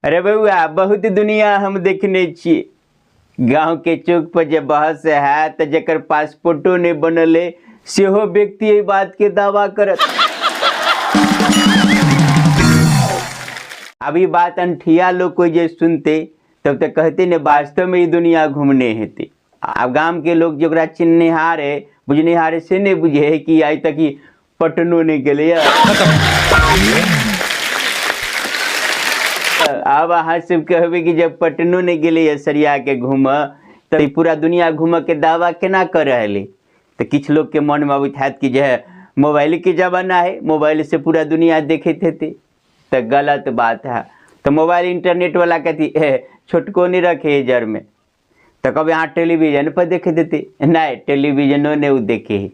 अरे बउआ बहुत दुनिया हम देखने छिए। गांव के चौक पर जब बहस है तो जकर पासपोर्टो नहीं बनल है सेहो व्यक्ति ये बात के दावा करत। अभी बात अंठिया लोग कोई जे सुनते तब तक कहते ने वास्तव में ये दुनिया घूमने हेते। अब गांव के लोग जो चिन्हहार है बुझनिहार से नहीं बुझे है कि आज तक ही पटनो नहीं गए। अब अहाँ सब कहबे कि जब पटनो नहीं गए सरिया के घूम तो पूरा दुनिया घूम के दावा केना कर रहे। तो किछ लोग के मन में अबैत हैत कि जो है मोबाइल के जमाना है, मोबाइल से पूरा दुनिया देखे थे। तो गलत बात है। तो मोबाइल इंटरनेट वाला कहती है छोटको नहीं रखे जर में। तो कब यहाँ टेलीविजन पर देखे देते नहीं, टेलीविजनों ने वो देखे है।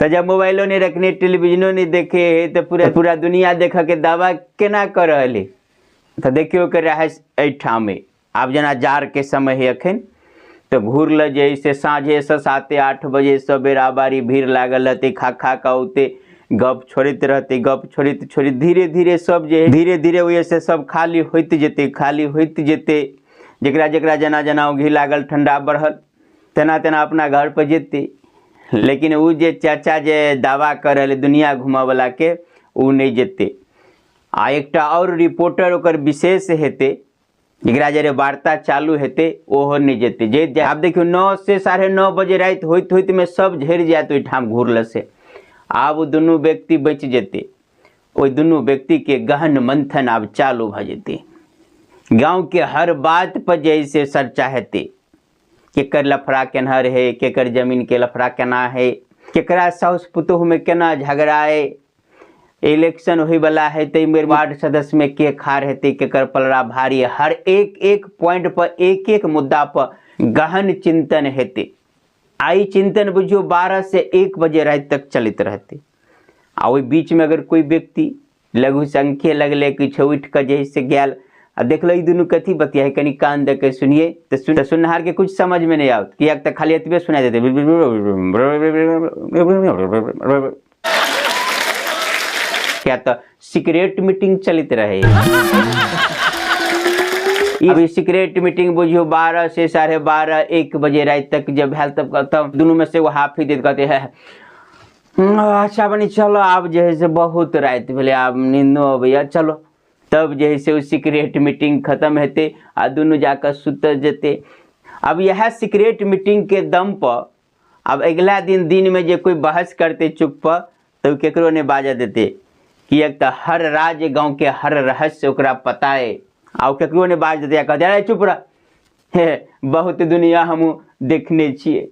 तो जब मोबाइलों ने रखने टेलीविजनों ने देखे है तो पूरा दुनिया देखा के दावा केना कर रहे। तो देखियो के रहे एठाम में आप जना जार के समय है अखन तो घूर ल जैसे साँझे से 7-8 बजे सवेरा बारी भीड़ लागल रहते। खा उते गप छोड़ते रहते, गप छोड़ते धीरे धीरे सब जे धीरे धीरे वही से सब खाली होते जेते। जकरा जकरा जना जना घी लागल ठंडा बढ़ल तेना तेना अपना घर पर जेते। लेकिन वो जे चाचा जे दावा कर दुनिया घुमा वाला के वो नहीं जेते। आ एकटा और रिपोर्टर ओकर विशेष हेते जरा जरे वार्ता चालू हेते ओहो नहीं जेते। जे आप देखियो 9 से 9:30 बजे रात होते में सब झड़ जाए तो ठाम घूरल से आब दुनू व्यक्ति बच जेते। ओई दुनू व्यक्ति के गहन मंथन आब चालू भ जेते। गांव के हर बात पर जैसे चर्चा हेते। केकर लफड़ा केनहर है, केकर जमीन के लफड़ा केना है, केकरा साउस पुतोह में केना झगड़ा है, इलेक्शन होई वाला है तो मेरे वार्ड सदस्य में के खार हेते, केकर पलड़ा भारी है। हर एक पॉइंट पर एक मुद्दा पर गहन चिंतन हेते। आई चिंतन बुझियो 12 से 1 बजे रात तक चलते रहते। आ ओई बीच में अगर कोई व्यक्ति लघु संख्या लगले कि उठ कर जैसे गैल देखल दुनू कथी बतिया कनी कान दे के सुनिए तो सुनहार के कुछ समझ में नहीं आवत कि तो खाली एतबे सुना देते। क्या तो सीक्रेट मीटिंग चलते रहे। अभी सीक्रेट मीटिंग बुझियो 12 से 12:30 1 बजे रात तक जब भेल तब दोनों में से वो हाफ ही देते कहते हैं अच्छा बनी चलो आप जो है से बहुत रात भेले आप नींदो भैया चलो। तब जो है से वो सीक्रेट मीटिंग खत्म हेते आ दोनों जाकर सुत जेते। अब यह सीक्रेट मीटिंग के दम पर अब अगला दिन में जो कोई बहस करते चुप पर तो केकरो ने बाजा देते कि एक तो हर राज्य गांव के हर रहस्य ओकरा पता है। आ केकरो ने बाज देते कहते अरे चुप रह बहुत दुनिया हम देखने छिए।